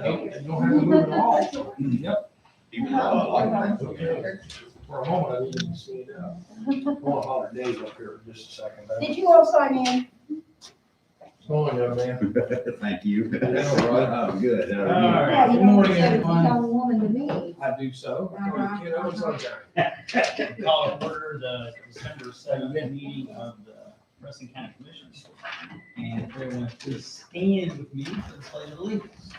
Nope, you don't have to move at all. Yep. For a moment, I didn't see it. Well, 100 days up here for just a second. Did you all sign in? Go on, young man. Thank you. All right. Oh, good. How All are you? right. Yeah, you Good don't morning, say the everyone. young woman to me. I do so. Kid, I'm sunshine. Call to order the December 7th meeting of the Preston County Commissioners. And if everyone please stand with me for the pledge of allegiance.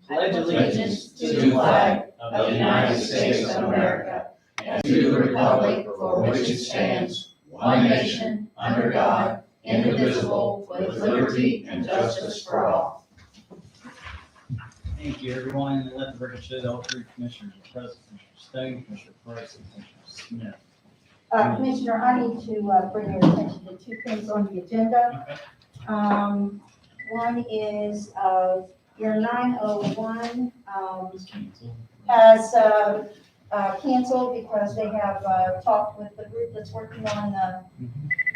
Pledge allegiance to the flag of the United States of America and to the republic for which it stands, one nation, under God, indivisible, with liberty and justice for all. Thank you, everyone, and let the record show that all three commissioners are present: Commissioner Stone, Commissioner Price, and Commissioner Smith. Commissioner, I need to bring your attention to two things on the agenda. One is your 901 has canceled because they have talked with the group that's working on the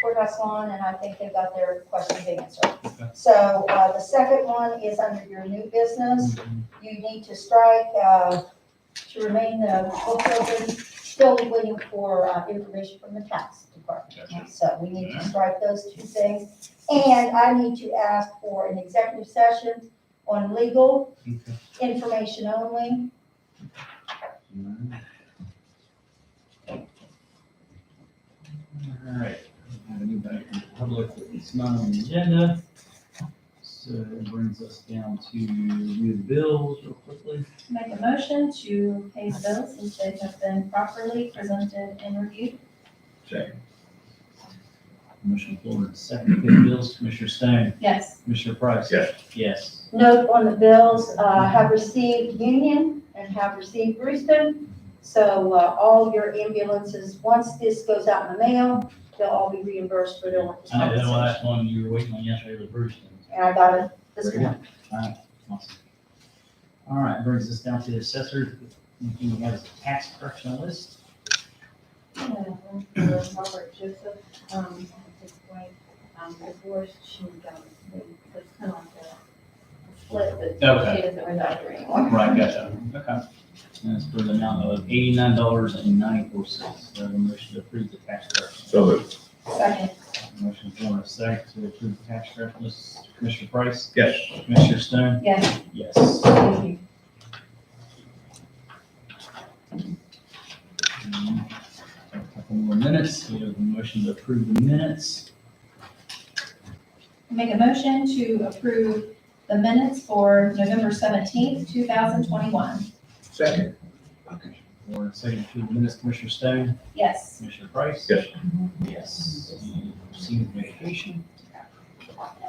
courthouse lawn, and I think they've got their questions answered. Okay. So the second one is under your new business. You need to strike to remain the book open, still waiting for information from the tax department. Gotcha. So we need to strike those two things. And I need to ask for an executive session on legal information only. All right, have anybody from the public that's not on the agenda? So it brings us down to review the bills real quickly. Make a motion to pay the bills as they have been properly presented and reviewed. Second. Motion floor and second to pay the bills. Commissioner Stone, Yes. Commissioner Price. Yes. Yes. Note on the bills, have received Union and have received Preston. So all your ambulances, once this goes out in the mail, they'll all be reimbursed for their workers' I know the compensation. last one you were waiting on yesterday was Bruce. And I got it this Very good. morning. All right, awesome. All right, brings us down to the assessor. We have a tax correction list. Robert Joseph, at this point, divorced, she, it's kind of like a split, but Okay. she doesn't reside there anymore. Right, gotcha. Okay. And it's for the amount of $89.94. A motion to approve the tax correction. So moved. Second. Motion for a second to approve the tax correction list. Commissioner Price? Yes. Commissioner Stone? Yes. Yes. Thank you. A couple more minutes. We have a motion to approve the minutes. Make a motion to approve the minutes for November 17th, 2021. Second. For a second to approve the minutes, Commissioner Stone? Yes. Commissioner Price? Yes. Yes. Received vacation.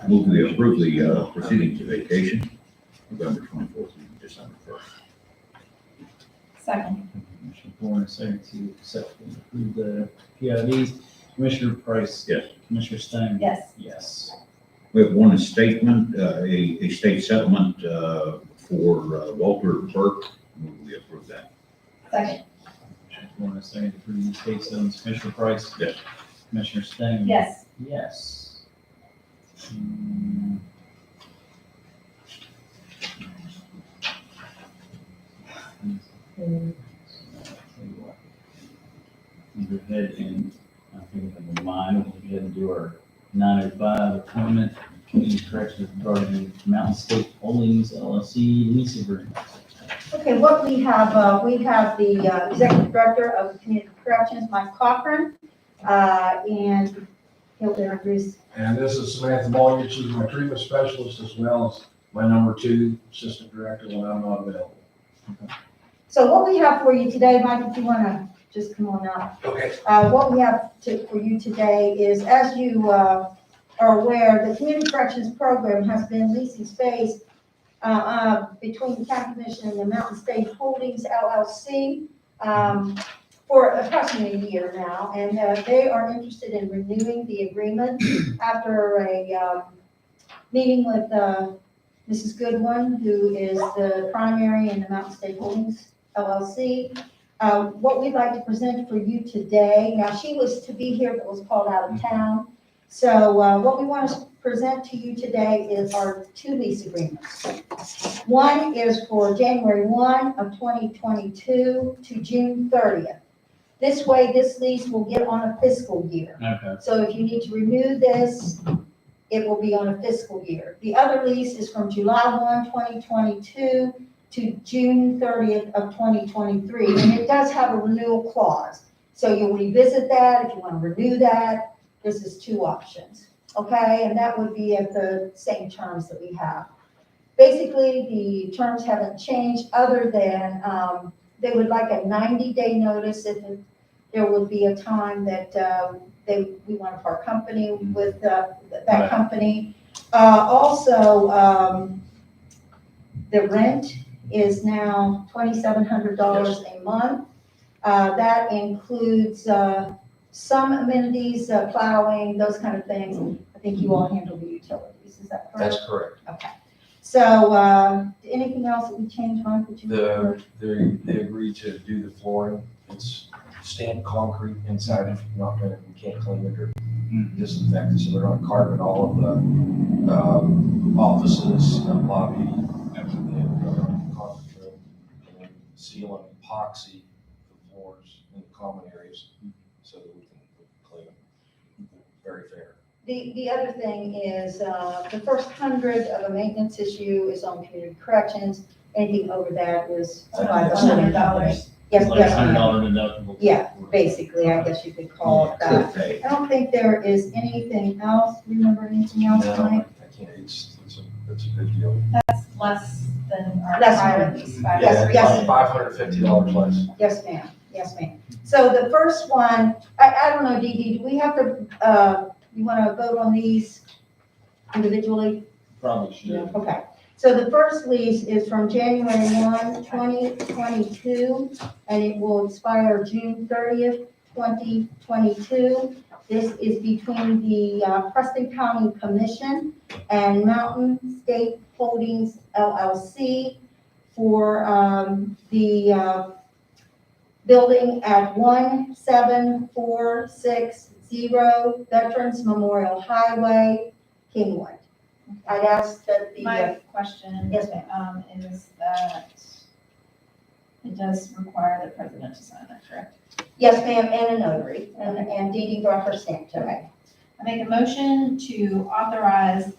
Move to approve the proceeding to vacation, November 24th and December 1st. Second. Commissioner Thorne, a second to accept and approve the PIVs. Commissioner Price? Yes. Commissioner Stone? Yes. Yes. We have one statement, a state settlement for Walter Burke. Move we approve that. Second. Commissioner Thorne, a second to approve the state settlements. Commissioner Price? Yes. Commissioner Stone? Yes. Yes. Go ahead and, I think of mine, we'll go ahead and do our 905 appointment, community corrections regarding Mountain State Holdings LLC lease agreement. Okay, what we have the Executive Director of Community Corrections, Mike Cochran, and he'll introduce. And this is Samantha Bollinger. She's my treatment specialist as well as my number 2 assistant director when I'm not available. So what we have for you today, Mike, if you want to just come on out. Okay. What we have for you today is, as you are aware, the Community Corrections Program has been leasing space between the County Commission and the Mountain State Holdings LLC for approximately a year now, and they are interested in renewing the agreement after a meeting with Mrs. Goodwin, who is the primary in the Mountain State Holdings LLC. What we'd like to present for you today, now she was to be here but was called out of town, So what we want to present to you today is our two lease agreements. One is for January 1 of 2022 to June 30th. This way, this lease will get on a fiscal year. Okay. So if you need to renew this, it will be on a fiscal year. The other lease is from July 1, 2022 to June 30th of 2023, and it does have a renewal clause. So you'll revisit that if you want to renew that. This is two options, okay? And that would be at the same terms that we have. Basically, the terms haven't changed other than they would like a 90-day notice if there would be a time that we want to part company with that Right. company. Also, the rent is now $2,700 a month. That includes some amenities, plowing, those kind of things. I think you all handle the utilities, is that correct? That's correct. Okay. So, anything else that we changed, Mike? Would you- They agreed to do the flooring. It's stamped concrete inside if you're not gonna, we can't clean it or disinfect it. So they're gonna carpet all of the offices, lobby, everything, concrete room, and then seal and epoxy the floors in the common areas so that we can clean them. Very fair. The other thing is, the first 100 of a maintenance issue is on community corrections. Anything over that is $500. Yes, Like yes, $100 ma'am. deductible. Yeah, basically, I guess you could call it that. Good pay. I don't think there is anything else. Remember anything else, No, Mike? I can't, it's a good deal. That's less than our Less prior than- lease. Yes, yes. $550 less. Yes, ma'am. Yes, ma'am. So the first one, I don't know, Dee Dee, do we have to, you want to vote on these individually? Probably should. Okay. So the first lease is from January 1, 2022, and it will expire June 30th, 2022. This is between the Preston County Commission and Mountain State Holdings LLC for the building at 17460 Veterans Memorial Highway, Kingwood. I'd ask that the, My question, yes, ma'am. is that it does require the president to sign that, correct? Yes, ma'am, and a notary, and Dee Dee brought her stamp today. I make a motion to authorize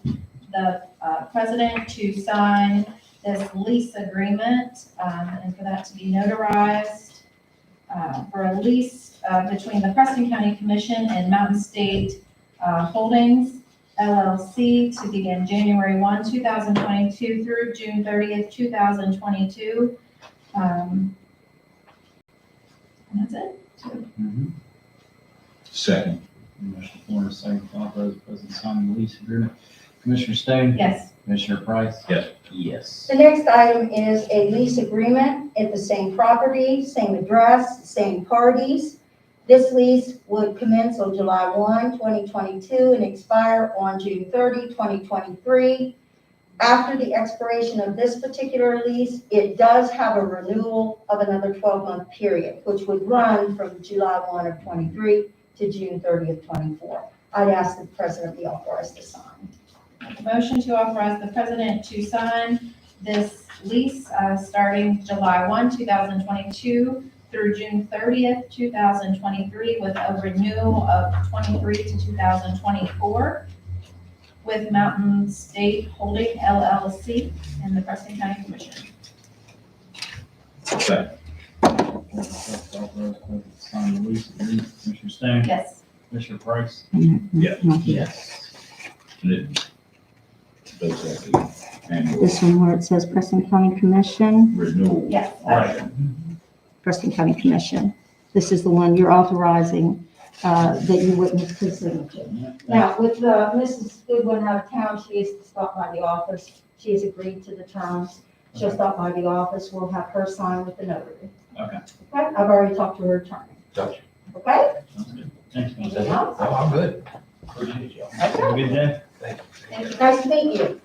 the president to sign this lease agreement, and for that to be notarized, for a lease between the Preston County Commission and Mountain State Holdings LLC to begin January 1, 2022 through June 30th, 2022. And that's it. Second. Commissioner Warren, second, to authorize the president to sign the lease agreement. Commissioner Stain? Yes. Commissioner Price? Yes. Yes. The next item is a lease agreement at the same property, same address, same parties. This lease would commence on July 1, 2022 and expire on June 30, 2023. After the expiration of this particular lease, it does have a renewal of another 12-month period, which would run from July 1 of 23 to June 30 of 24. I'd ask that the president be authorized to sign. Make a motion to authorize the president to sign this lease starting July 1, 2022 through June 30th, 2023 with a renewal of 23 to 2024 with Mountain State Holding LLC and the Preston County Commission. Second. Sign the lease agreement. Commissioner Stain? Yes. Commissioner Price? Yes. Yes. And it does have the annual This one where it says Preston County Commission, renewal. Yes. Right. Preston County Commission. This is the one you're authorizing that you witnessed his signature. Now, with Mrs. Goodwin out of town, she is to stop by the office. She has agreed to the terms. She'll stop by the office. We'll have her sign with the notary. Okay. Okay? I've already talked to her attorney. Gotcha. Okay? Sounds good. Thanks, Anything Commissioner. else? No, I'm good. Appreciate y'all. Have a good day. Nice to meet you.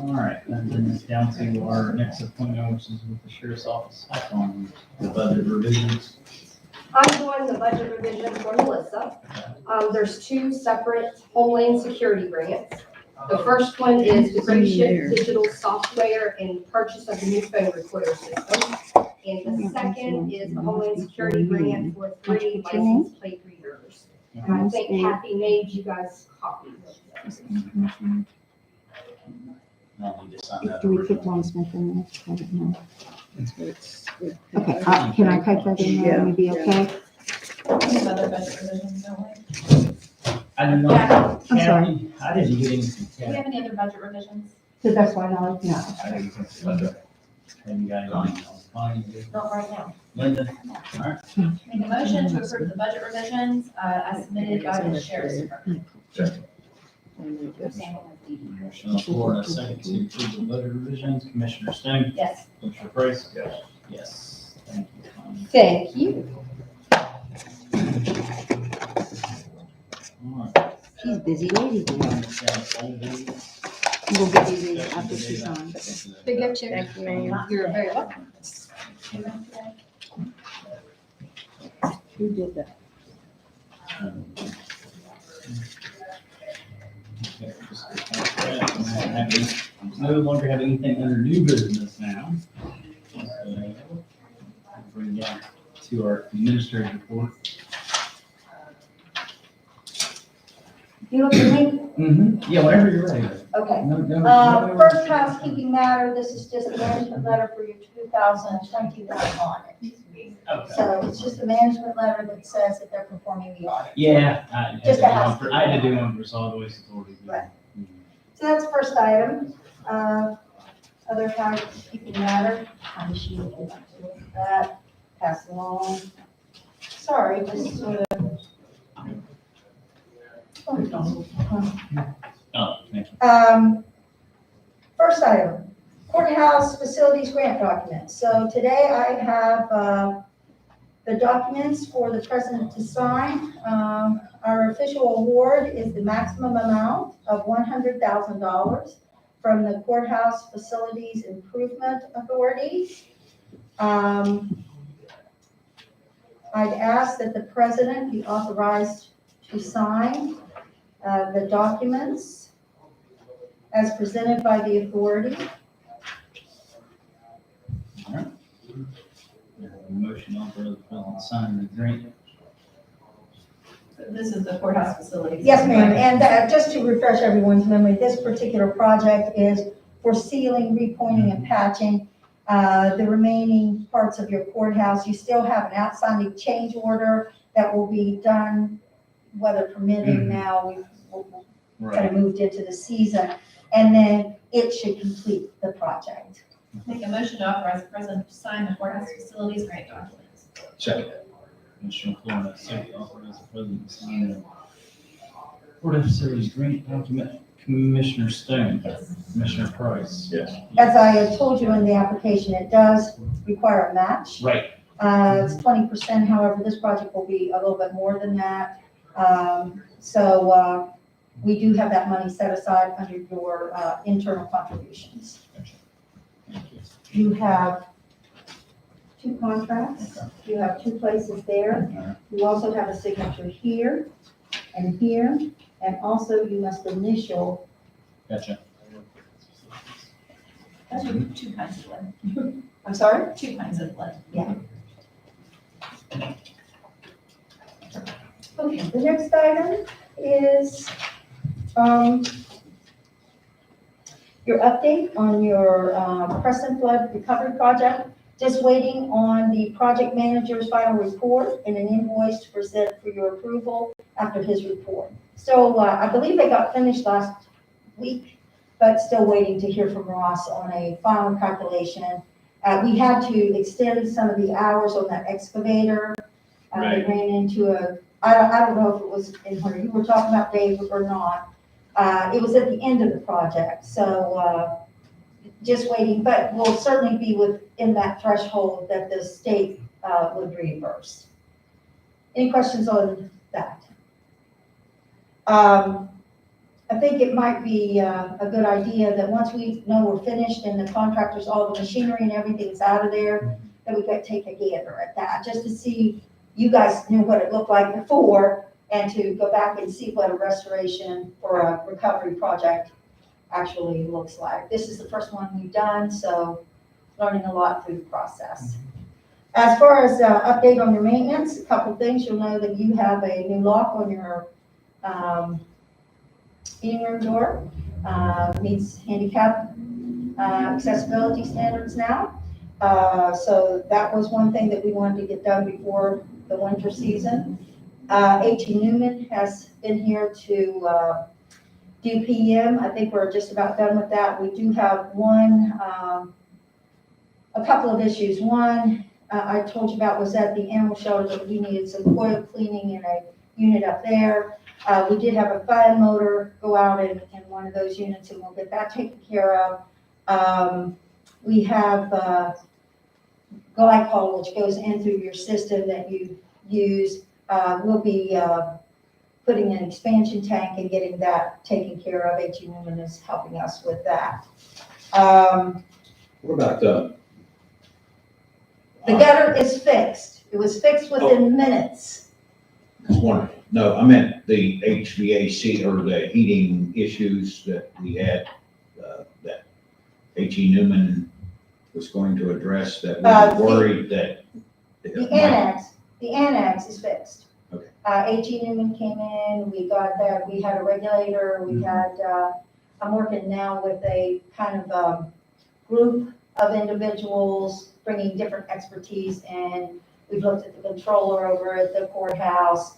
All right, and then it's down to our next appointment, which is with the sheriff's office on the budget revisions. I'm doing the budget revision for Melissa. There's two separate Homeland security grants. The first one is depreciate digital software and purchase of the new phone recorder system. And the second is the Homeland security grant for 3 license plate readers. And I think Kathy made you guys copies of those. I'll need to sign that. Do we put John Smith in there? I don't know. Okay, can I type that in there? Would it be okay? We have other budget revisions, don't we? I did not. Yeah. I'm sorry. I didn't get anything. Do we have any other budget revisions? So that's why I like, no. I didn't get anything. Haven't got anything. Fine. Not right now. Linda? All right. Make a motion to approve the budget revisions, as submitted by the sheriff's department. Second. Motion on the floor and a second to approve the budget revisions. Commissioner Stone? Yes. Commissioner Price? Yes. Yes. Thank you, Connie. Thank you. All right. She's a busy lady there. Down to old business. We'll get you these after she's on. Big up, Chair. Thank you, ma'am. You're very welcome. Who did that? Okay, just to count that, we don't have any- No longer have anything under new business now. So, bring it down to our administrative report. You look at me? Mm-hmm. Yeah, whenever you're ready. Okay. No. First housekeeping matter, this is just a management letter for your 2021 audit. Okay. So it's just a management letter that says that they're performing the audit. Yeah, I had to Just do a one for- housekeeping. I had to do one for solid waste authority. Right. So that's the first item. Other housekeeping matter, I'm sure that, pass along. Sorry, just sort of. Oh, thank you. First item, courthouse facilities grant documents. So today I have the documents for the president to sign. Our official award is the maximum amount of $100,000 from the Courthouse Facilities Improvement Authority. I'd ask that the president be authorized to sign the documents as presented by the authority. All right. We have a motion on for the president signing the grant. This is the courthouse facilities. Yes, ma'am, and just to refresh everyone's memory, this particular project is for sealing, repointing, and patching the remaining parts of your courthouse. You still have an outstanding change order that will be done, weather permitting now. We've kind of moved into the season, and then it should complete the project. Make a motion to authorize the president to sign the courthouse facilities grant documents. Second. Commissioner Florida, second, authorize the president to sign the courthouse facilities grant document. Commissioner Stone? Yes. Commissioner Price? Yes. As I had told you in the application, it does require a match. Right. It's 20%, however, this project will be a little bit more than that. So we do have that money set aside under your internal contributions. Thank you. You have 2 contracts, you have 2 places there. You also have a signature here and here, and also you must initial. Gotcha. That's two kinds of lead. I'm sorry? 2 kinds of lead. Okay, the next item is your update on your Preston flood recovery project. Just waiting on the project manager's final report and an invoice to present for your approval after his report. So I believe they got finished last week, but still waiting to hear from Ross on a final calculation. We had to extend some of the hours on that excavator. They Right. ran into I don't know if it was in where you were talking about, Dave, or not. It was at the end of the project, so just waiting, but we'll certainly be within that threshold that the state would reimburse. Any questions on that? I think it might be a good idea that once we know we're finished and the contractors, all the machinery and everything's out of there, that we could take a gander at that, just to see, you guys knew what it looked like before, and to go back and see what a restoration or a recovery project actually looks like. This is the first one we've done, so learning a lot through the process. As far as update on your maintenance, a couple things, you'll know that you have a new lock on your eating room door, meets handicap accessibility standards now. So that was one thing that we wanted to get done before the winter season. H.E. Newman has been here to do PM. I think we're just about done with that. We do have a couple of issues. One, I told you about was at the animal shelter that we needed some coil cleaning in a unit up there. We did have a fan motor go out in one of those units, and we'll get that taken care of. We have glycol, which goes in through your system that you use. We'll be putting an expansion tank and getting that taken care of. H.E. Newman is helping us with that. What about the gutter is fixed. It was fixed within minutes. wonderful? No, I meant the HVAC or the heating issues that we had, that H.E. Newman was going to address, that we were worried that. The annex is fixed. Okay. H.E. Newman came in, we got that, we had a regulator, we had, I'm working now with a kind of group of individuals bringing different expertise, and we've looked at the controller over at the courthouse.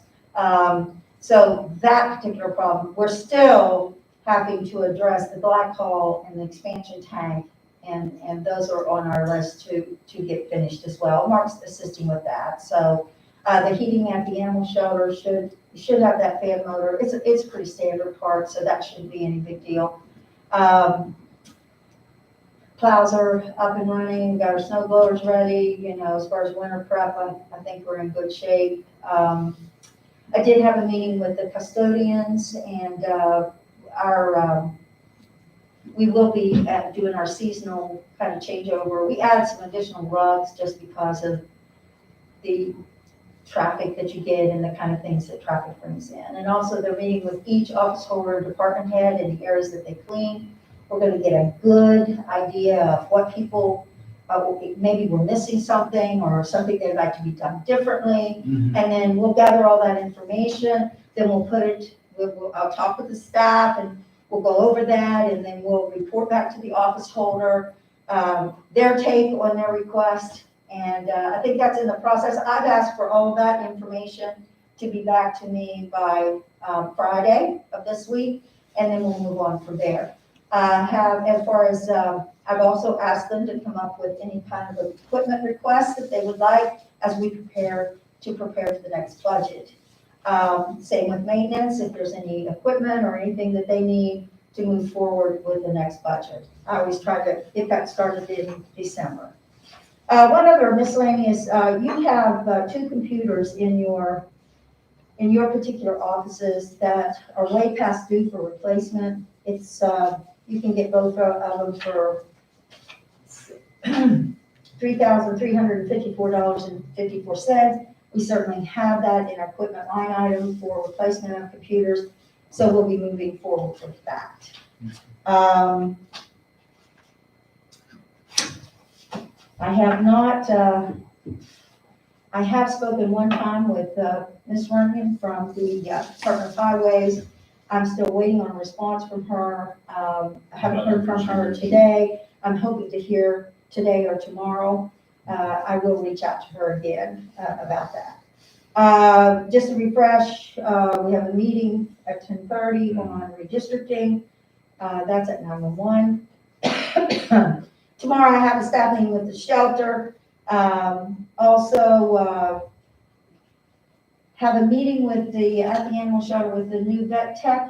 So that particular problem, we're still having to address the black hole and the expansion tank, and those are on our list to get finished as well. Mark's assisting with that. So the heating at the animal shelter should have that fan motor. It's a pretty standard part, so that shouldn't be any big deal. Plows are up and running, got our snow blowers ready, you know, as far as winter prep, I think we're in good shape. I did have a meeting with the custodians, and we will be doing our seasonal kind of changeover. We added some additional rugs just because of the traffic that you get and the kind of things that traffic brings in. And also they're meeting with each office holder, department head in the areas that they clean. We're going to get a good idea of what people, maybe we're missing something or something that'd like to be done differently. Mhm. And then we'll gather all that information, then we'll put it, I'll talk with the staff and we'll go over that, and then we'll report back to the office holder, their take on their request. And I think that's in the process. I've asked for all of that information to be back to me by Friday of this week, and then we'll move on from there. As far as, I've also asked them to come up with any kind of equipment requests that they would like as we prepare for the next budget. Same with maintenance, if there's any equipment or anything that they need to move forward with the next budget. I always try to get that started in December. One other miscellaneous, you have 2 computers in your particular offices that are way past due for replacement. It's, you can get both of them for $3,354.54. We certainly have that in our equipment line item for replacement of computers, so we'll be moving forward with that. I have not, I have spoken one time with Ms. Runyon from the Department of Highways. I'm still waiting on a response from her. I haven't heard from her today. I'm hoping to hear today or tomorrow. I will reach out to her again about that. Just to refresh, we have a meeting at 10:30 on redistricting. That's at 911. Tomorrow I have a staff meeting with the shelter. Also, have a meeting with at the animal shelter with the new vet tech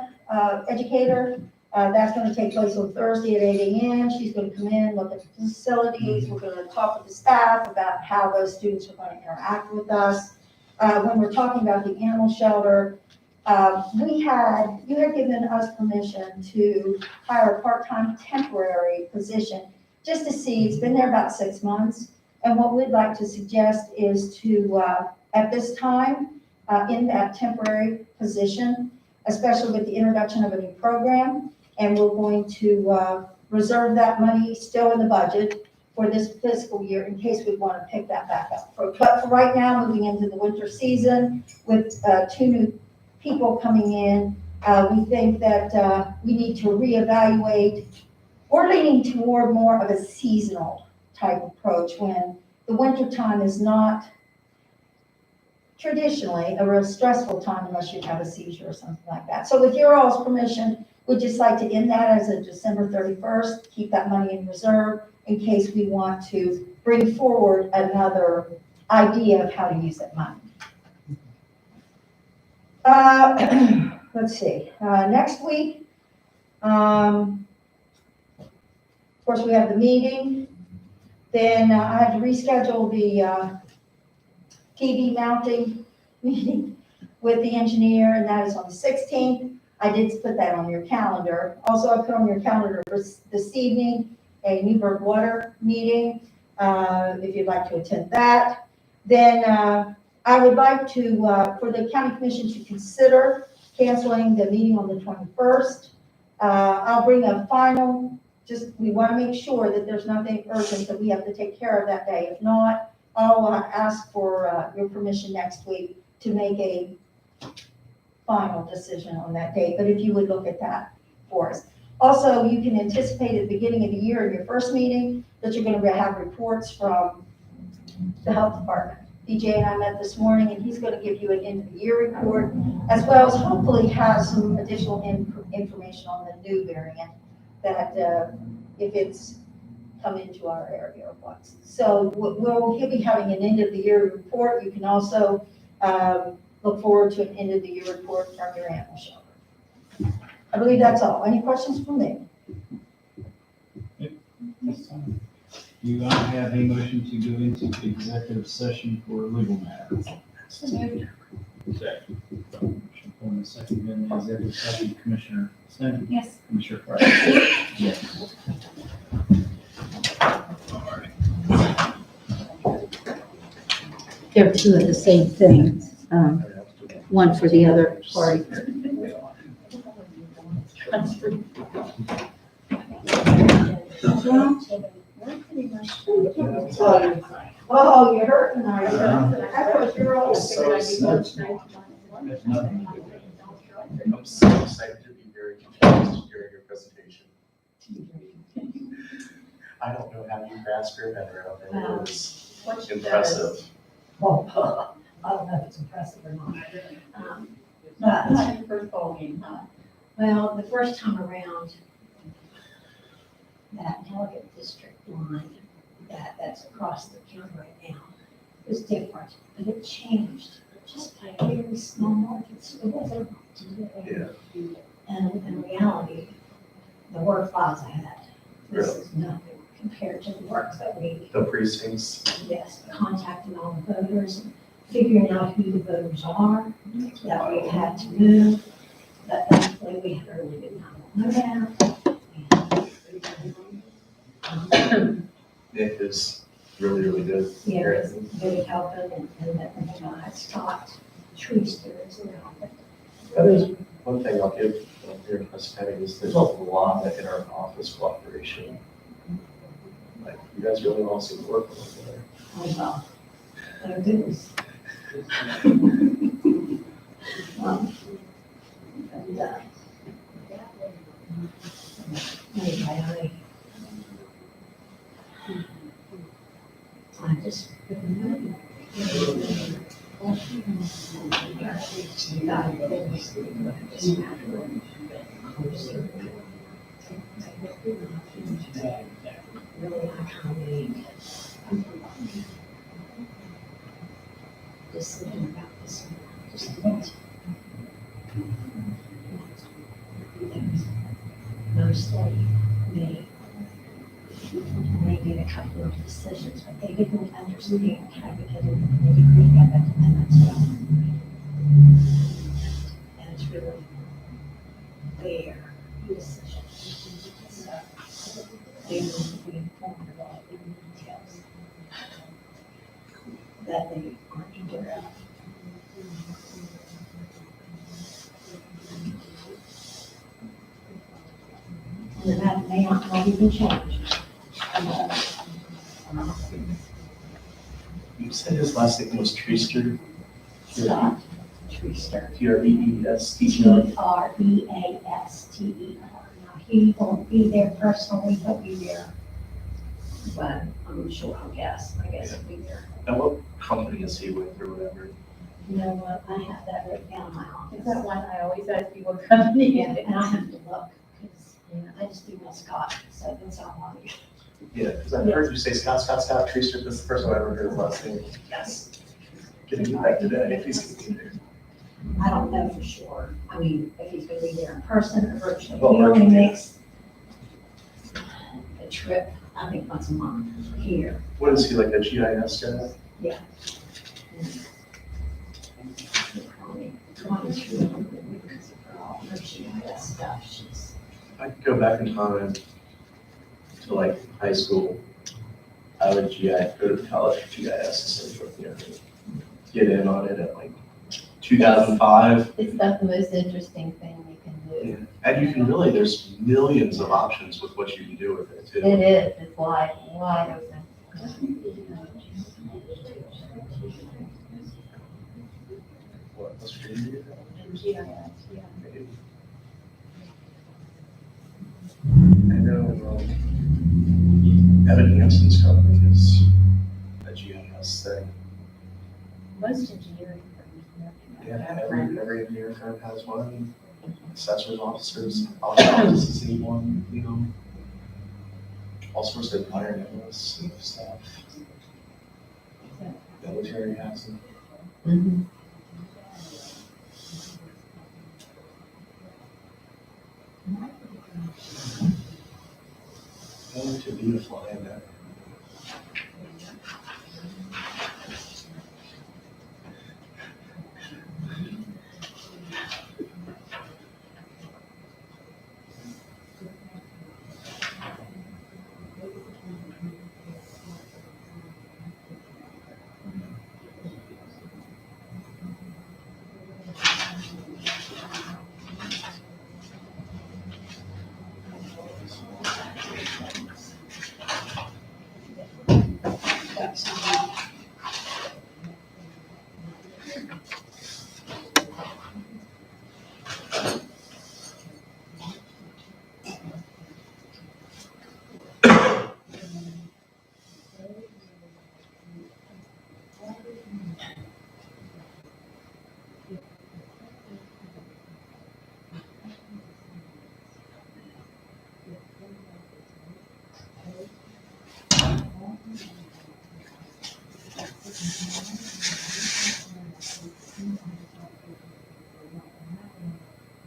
educator. That's going to take place on Thursday at 8 a.m. She's going to come in, look at the facilities. We're going to talk with the staff about how those students are going to interact with us. When we're talking about the animal shelter, you had given us permission to hire a part-time temporary position, just to see, it's been there about 6 months. And what we'd like to suggest is to, at this time, in that temporary position, especially with the introduction of a new program, and we're going to reserve that money still in the budget for this fiscal year in case we want to pick that back up. But for right now, moving into the winter season with 2 new people coming in, we think that we need to reevaluate. We're leaning toward more of a seasonal type approach when the winter time is not traditionally a real stressful time unless you have a seizure or something like that. So with your all's permission, we'd just like to end that as of December 31st, keep that money in reserve in case we want to bring forward another idea of how to use that money. Let's see, next week, of course, we have the meeting. Then I had to reschedule the TV mounting meeting with the engineer, and that is on the 16th. I did put that on your calendar. Also, I put on your calendar for this evening, a Newburgh Water meeting, if you'd like to attend that. Then I would like to, for the county commission to consider canceling the meeting on the 21st. I'll bring a final, we want to make sure that there's nothing urgent that we have to take care of that day. If not, I'll ask for your permission next week to make a final decision on that date, but if you would look at that for us. Also, you can anticipate at the beginning of the year in your first meeting that you're going to have reports from the health department. BJ and I met this morning, and he's going to give you an end of the year report, as well as hopefully have some additional information on the new variant that if it's come into our area or what. So he'll be having an end of the year report. You can also look forward to an end of the year report from your animal shelter. I believe that's all. Any questions from me? Do I have a motion to go into executive session for legal matters? Second. Motion for the second, in the executive session, Commissioner Stan? Yes. Commissioner Price? Yes. They're 2 of the same thing, one for the other party. Oh, you're hurting, are you? I thought you were all I'm so excited to be very confused during your presentation. I don't know how you grasped your head around it. It was impressive. Well, I don't know if it's impressive or not. Not your first ball game, huh? Well, the first time around, that delegate district line that's across the county right now is different, but it changed just by very small margins. It wasn't. Yeah. And in reality, the work files I had, this is nothing compared to the work that we, The precincts. yes, contacting all the voters and figuring out who the voters are that we had to move. But thankfully, we had a really good time on that. It is really, really good. Yeah, it's very helpful and that I stopped trees there as well. That is one thing I'll give here in Preston County is there's a lot of inter office cooperation. Like, you guys really want to see the work over there. Oh, well, thank goodness. Anyway, I just. Really accommodate. Just thinking about this, just think. Mostly they made a couple of decisions, but they didn't understand how to get in the nitty-gritty of it, and that's what. And really their decision. So they need to be informed of all the details that they aren't aware of. And that may not even change. You said his last name was Treaster? Scott Treaster. Treaster. Treaster. Now, he won't be there personally, he'll be there. But I'm sure, I guess he'll be there. And what company is he with or whatever? You know what, I have that written down in my office. Is that why I always ask you what company? Yeah, and I have to look, because, I just do my Scott, so that's all I need. Yeah, because I've heard you say Scott Treaster. That's the first time I ever heard his last name. Yes. Getting you back today if he's going to be there. I don't know for sure. I mean, if he's gonna be there in person or virtually. Well, He only virtually. makes a trip, I think, once a month here. What is he, like a GIS guy? Connie's really good because of all her GIS stuff. She's, I could go back in time to like high school. I would go to college for GIS and get in on it at like 2005. It's about the most interesting thing you can do. Yeah. And you can really, there's millions of options with what you can do with it too. It is, it's wide open. What, what's for you? I know, Evan Hanson's company is a GIS thing. Most engineering firms. Yeah, every engineering firm has one. Assessors, officers, offices need one, all sorts of fire analysts and stuff. Military has them. Mhm. Going to be a fly in that.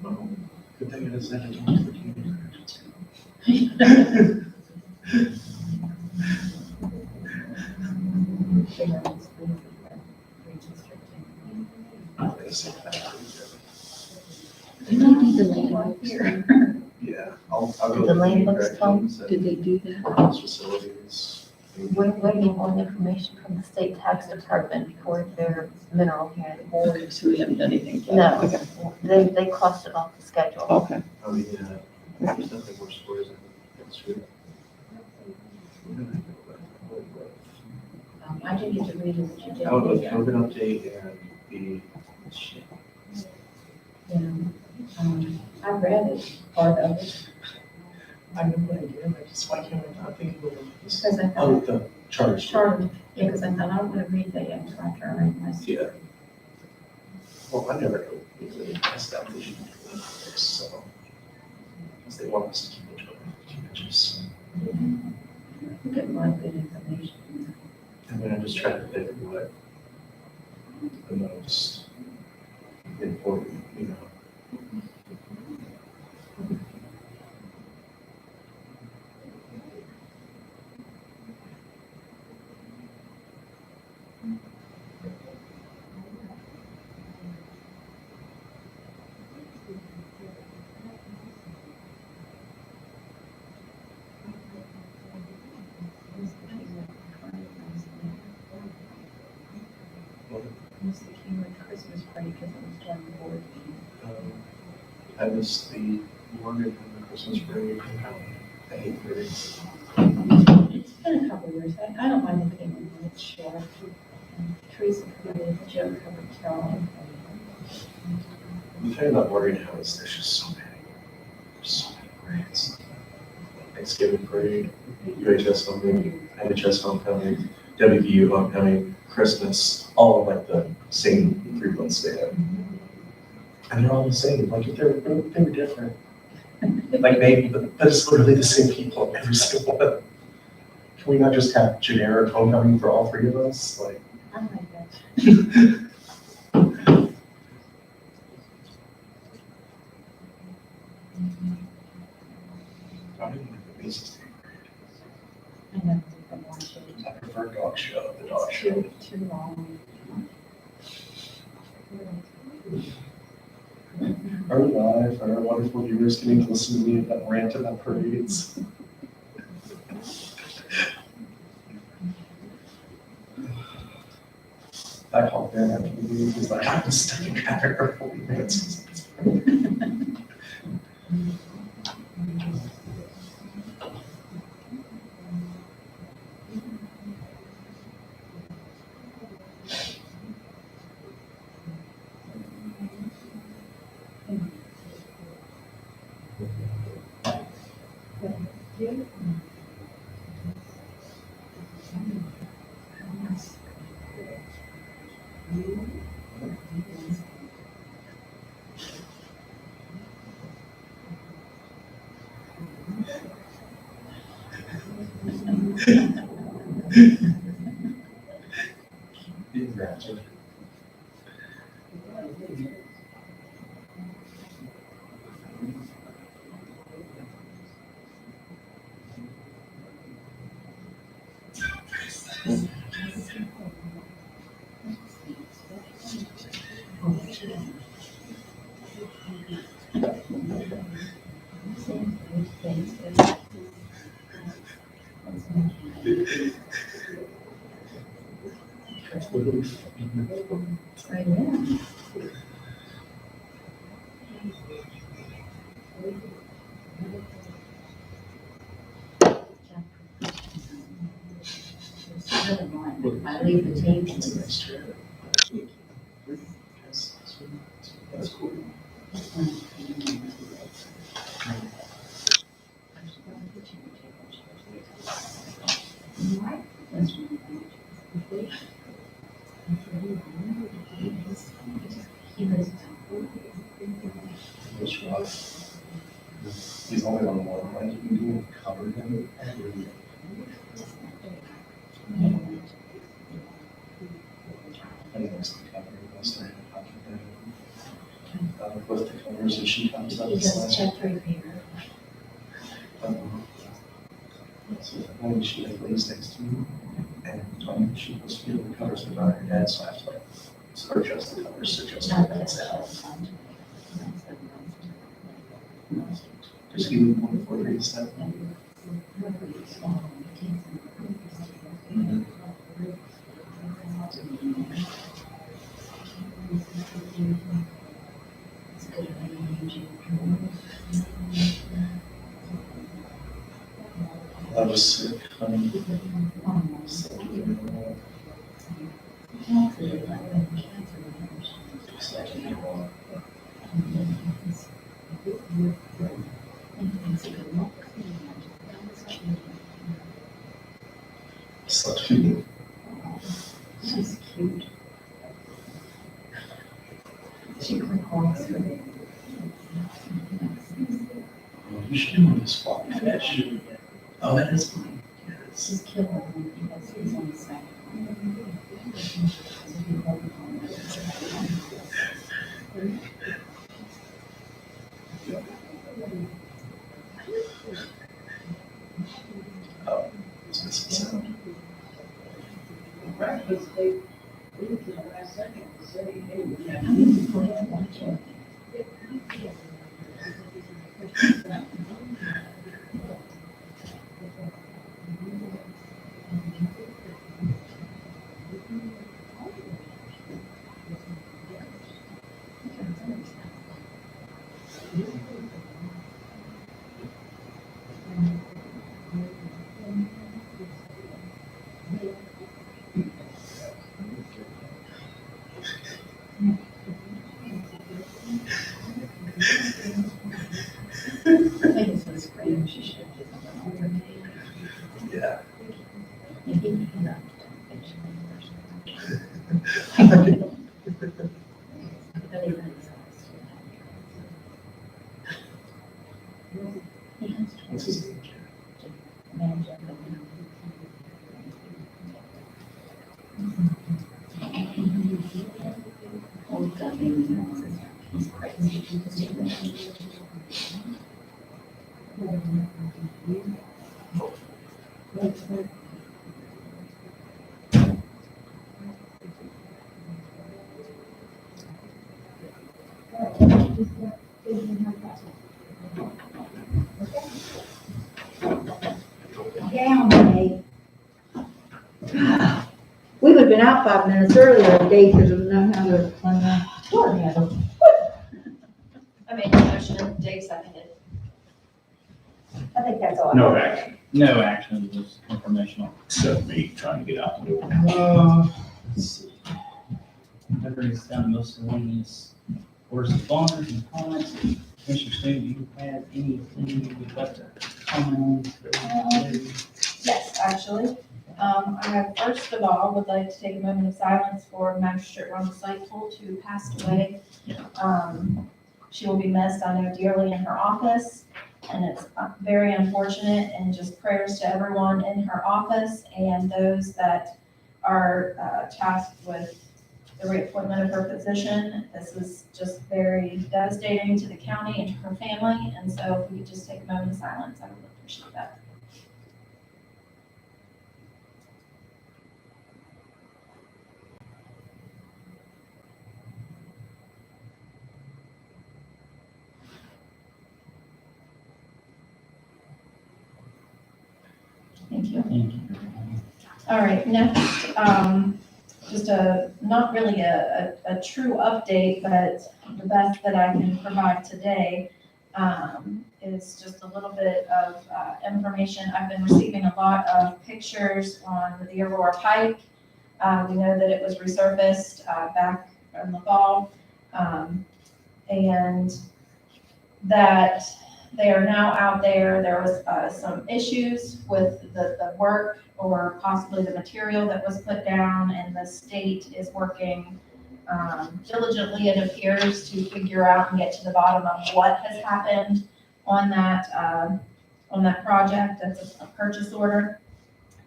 Well, good thing it isn't a talk for teenagers. I'm gonna say that. Did they do the land books? Yeah, I'll go. Did with the land you, books Greg, come? and Did they do that? Office facilities. We're waiting on information from the state tax department for their mineral here. Okay, so we haven't done anything yet? No, Okay, they crossed it off the schedule. okay. Oh, yeah, there's definitely more stories. That's true. I didn't get to read what you did. Oh, the COVID update and the, I read it, part of it, I know what I did, I just, why can't I not think of it? because I Oh, thought, the charge. charted, because I thought, I don't want to read that yet until after I read my. Yeah. Well, I never know, usually I stop the sheet, so. Because they want us to keep it open, just, Get a lot of good information. and then I just try to think of what the most important, Was the Kingwood Christmas party because it was during the board meeting? I missed the morning of the Christmas parade. I hate parades. It's been a couple of years. I don't mind it being a little short. Teresa covered, Joe covered, Carolyn. The thing about boarding now is there's just so many parades. Thanksgiving parade, UHS homecoming, NHS homecoming, WVU homecoming, Christmas, all in like the same 3 months they have. And they're all the same, like if they were different. Like maybe, but it's literally the same people every single one. Can we not just have generic homecoming for all 3 of us? Like, I like that. I don't even like the Macy's Day parade. I know, from watching. I prefer dog show, the dog show. Too long. Our live, our wonderful viewers getting to listen to me about rant about parades. I called Ben after the meeting, he's like, I was stuck in traffic for 40 minutes. Imagine. Right now. It's really annoying. I leave the team. That's cool. Which one? He's only on one line, you can cover him. And there's the cover, that's the cover. With the covers, and she comes up. He does check for paper. So when she lays next to me, and she was feeling the covers about her dad, so I have to like, or adjust the covers, so just her dad's out. Just give me 1.47. I was sick, such a She's cute. She recalls her. You should do this fucking fish. Oh, that is fine. Yes. She's killing him because he's on the side. Oh, it's missing sound. Yeah. This is- Down, Nate. We would've been out 5 minutes earlier if Dave could have known how to run that door handle. I made a motion, Dave seconded. I think that's all. No action, No action, just informational. except me trying to get out the door. Let's see. That brings us down to miscellaneous correspondence and comments. Commissioner Staley, do you have anything you would like to comment on? Yes, actually. I have, first of all, would like to take a moment of silence for Magistrate Ron Seitzel, who passed away. She will be missed, I know, dearly in her office, and it's very unfortunate, and just prayers to everyone in her office and those that are tasked with the reappointment of her position. This is just very devastating to the county and to her family, and so if we could just take a moment of silence, I would appreciate that. Thank you. Thank you. All right, next, just not really a true update, but the best that I can provide today, is just a little bit of, information. I've been receiving a lot of pictures on the Aurora Pike. We know that it was resurfaced, back in the fall, and that they are now out there. There was some issues with the work or possibly the material that was put down, and the state is working diligently, it appears, to figure out and get to the bottom of what has happened on that project. That's a purchase order.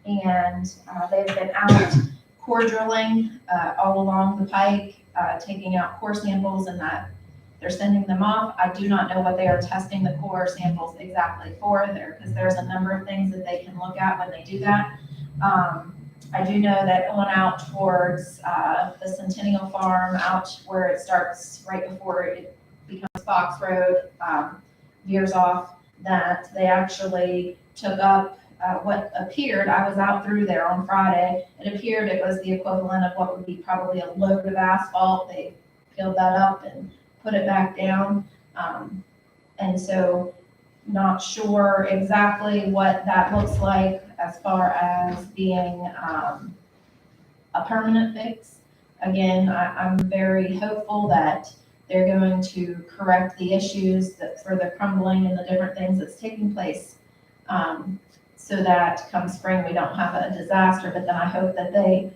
And they've been out core drilling all along the pike, taking out core samples, and that they're sending them off. I do not know what they are testing the core samples exactly for there, because there's a number of things that they can look at when they do that. I do know that going out towards the Centennial Farm, out where it starts right before it becomes Fox Road, veers off, that they actually took up what appeared, I was out through there on Friday, it appeared it was the equivalent of what would be probably a load of asphalt. They filled that up and put it back down. And so not sure exactly what that looks like as far as being a permanent fix. Again, I'm very hopeful that they're going to correct the issues that for the crumbling and the different things that's taking place. So that come spring, we don't have a disaster, but then I hope that they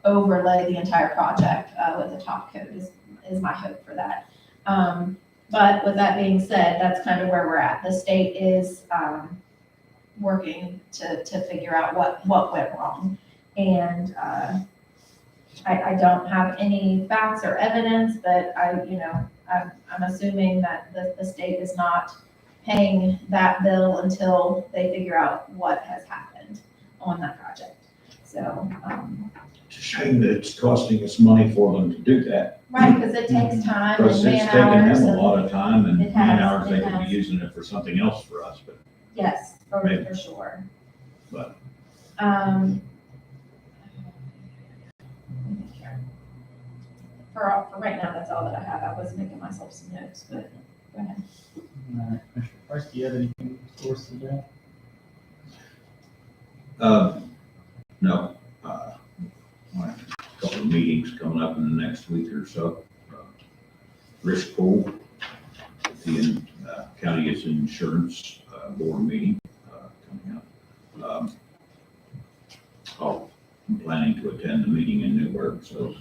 overlay the entire project with a top coat is my hope for that. But with that being said, that's kind of where we're at. The state is working to figure out what went wrong. And I don't have any facts or evidence, but I'm assuming that the state is not paying that bill until they figure out what has happened on that project. So, It's a shame that it's costing us money for them to do that. right, because it takes time and Because it's taking man-hours. them a lot of time and It has, man-hours, they it could has. be using it for something else for us, but Yes, Maybe. for sure. But- For right now, that's all that I have. I was making myself some notes, but go ahead. Commissioner Price, do you have anything for us today? No, I have a couple of meetings coming up in the next week or so. Risk pool, the county is insurance, board meeting coming up. I'm planning to attend the meeting in Newburgh, so.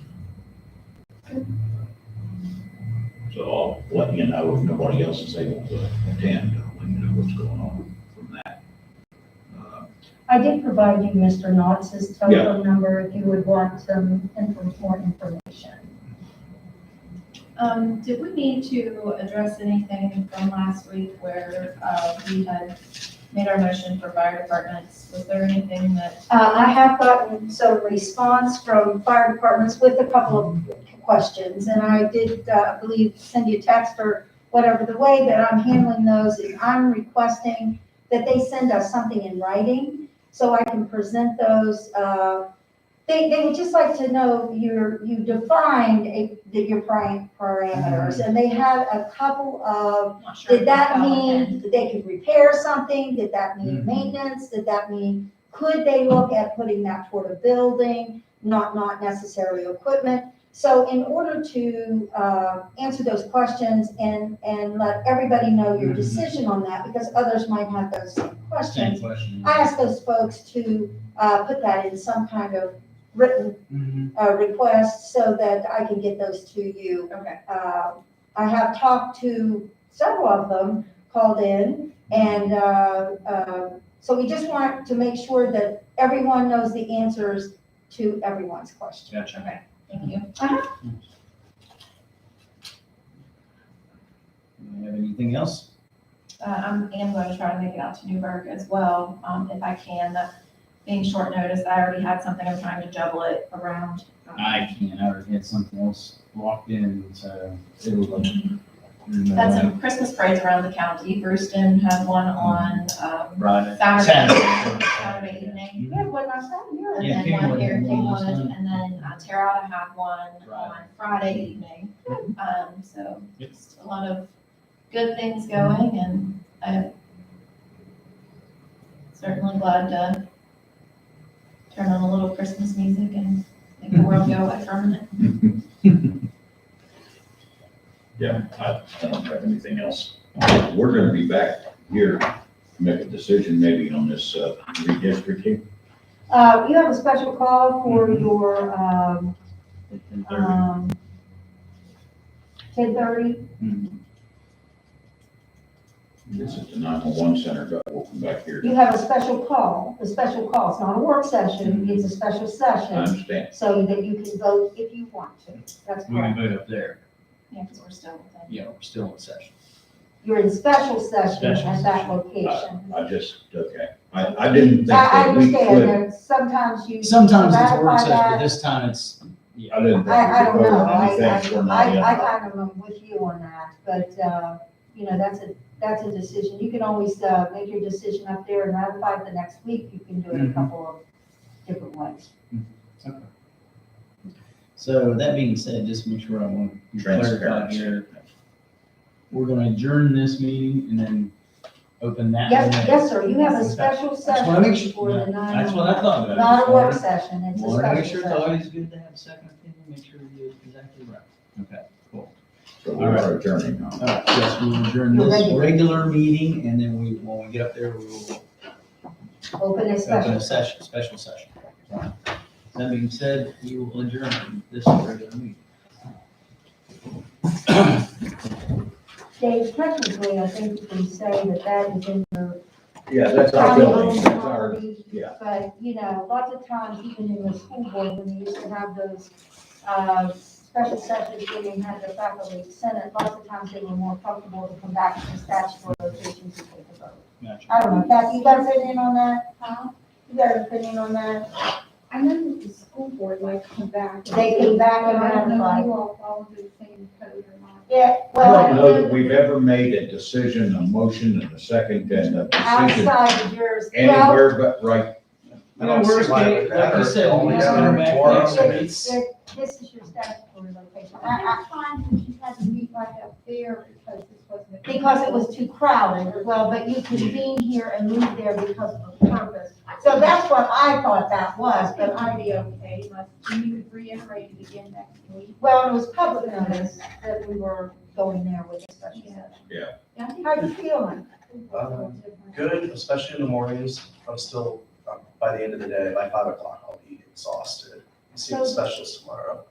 So I'll let you know if nobody else is able to attend, I'll let you know what's going on from that. I did provide you Mr. Knox's telephone number if you would want some more information. Did we need to address anything from last week where, we had made our motion for fire departments? Was there anything that, I have gotten some response from fire departments with a couple of questions, and I did, I believe, send you a text or whatever. The way that I'm handling those is I'm requesting that they send us something in writing so I can present those. They would just like to know you defined your parameters, and they had a couple of, not sure. did that mean that they could repair something? Did that mean maintenance? Did that mean, could they look at putting that toward a building, not necessarily equipment? So in order to answer those questions and let everybody know your decision on that, because others might have those same questions, I asked those folks to put that in some kind of written request so that I can get those to you. Okay. I have talked to several of them, called in, and so we just want to make sure that everyone knows the answers to everyone's questions. Gotcha. Okay, thank you. Do you have anything else? I am going to try to make it out to Newburgh as well, if I can. Being short notice, I already had something, I'm trying to juggle it around. I can't, I already had something else locked in, so it'll. Had some Christmas parades around the county. Brewston had one on, Friday. Saturday evening. You had one last time, you And Yeah, then Kingwood one here, had one last Kingwood, time. and then Terrata had one Right. on Friday evening. So Yep. just a lot of good things going, and I'm certainly glad to turn on a little Christmas music and make the world go away for a minute. Yeah, I don't have anything else. We're gonna be back here to make a decision maybe on this redistricting. You have a special call for your 10:30. This is the 911 center, but we'll come back here. You have a special call. It's not a work session, it's a special I session, understand. so that you can vote if you want to. That's We can correct. vote up there. Yeah, because we're still within. Yeah, we're still in session. You're in special session Special at that session. location. I just, okay. I didn't think I that we understand could. that sometimes you. Sometimes it's a work ratify session, but that. this time it's, I yeah. didn't think we I don't could vote know, on anything we're not I in. kind of am with you on that, but, that's a decision. You can always, make your decision up there and ratify it the next week. You can do it a Mhm. couple of different ways. Okay. So that being said, just make sure I want to clarify Transparency. here. We're gonna adjourn this meeting and then open that. one Yes, up. yes, sir. You have a Okay. special Just wanna session make sure, for the yeah, nine. that's what I thought. but I Not just a work wanted- session, it's a Wanted to make special sure it's session. always good to have a second opinion, make sure you do it exactly right. Okay, cool. So we're adjourning now. All right, yes, we'll adjourn Your this regular. regular meeting and then when we get up there, we will Open a open special a session, special session. All right. That being said, we will adjourn this regular meeting. Dave, technically, I think you can say that is in your Yeah, that's our county building, owned that's our, property. yeah. But, lots of times, even in the school board, when they used to have those, special sessions where they had the faculty senate, lots of times they were more comfortable to come back to the statutory locations and take a vote. Gotcha. I don't know, Kathy, you got an opinion on that? You got an opinion on that? I know that the school board might come back. They came back and But I don't know if ratified. you all follow the same code or not. Yeah, I don't know that well, we've ever made a decision, a motion, and a second, and a decision outside of yours, well, anywhere but right. I don't worst case, like you said, we just Yeah. come back next week. this is your statutory location. At times when she had to meet like up there because this wasn't. Because it was too crowded, well, but you convened here and moved there because of a purpose. So that's what I thought that was, but I'd be okay, but you would reiterate it again next week. well, it was public notice that we were going there with a special session. Yeah. How you feeling? Good, especially in the mornings. I'm still, by the end of the day, by 5 o'clock, I'll be exhausted. I see the specialist tomorrow.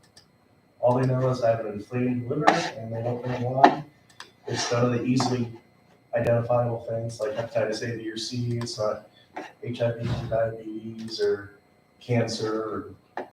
All they know is I have an inflamed liver and they don't know why. It's none of the easily identifiable things like hepatitis A, B, or C. It's not HIV or diabetes or cancer or